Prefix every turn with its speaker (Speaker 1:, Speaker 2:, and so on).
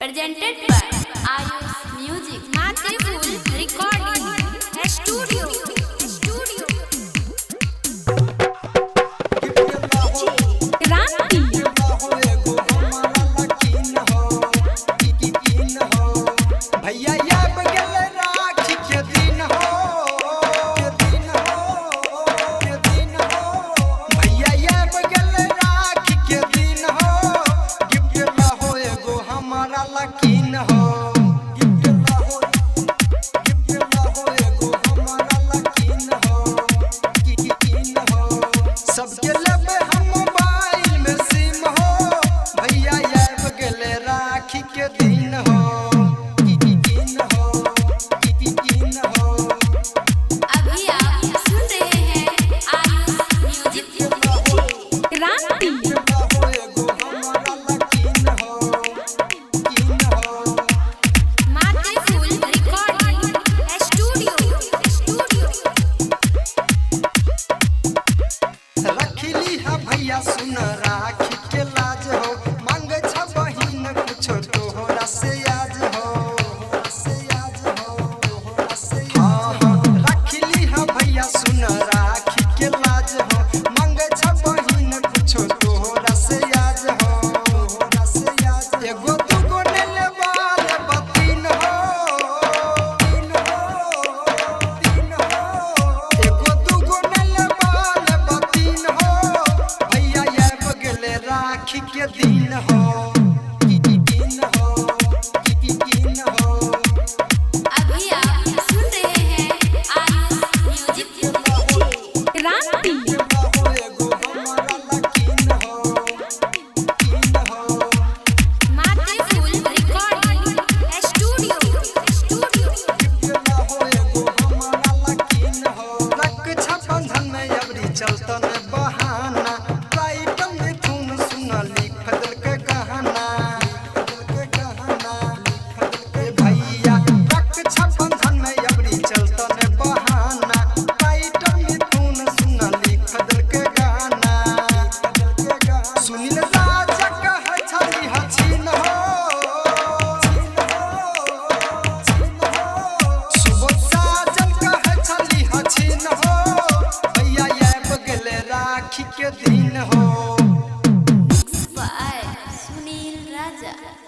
Speaker 1: Presented by Ayush Music, Matriful Recording Studio.
Speaker 2: सबके लब हम mobile में सिम हो भैया आब गेले राखी के दिन हो
Speaker 1: अभी आप सुन रहे हैं आयुष म्यूजिक क्रांति। Matriful Recording Studio.
Speaker 2: रखली है भैया सुन राखी के लाज हो मांग छ बहिन कुछ तो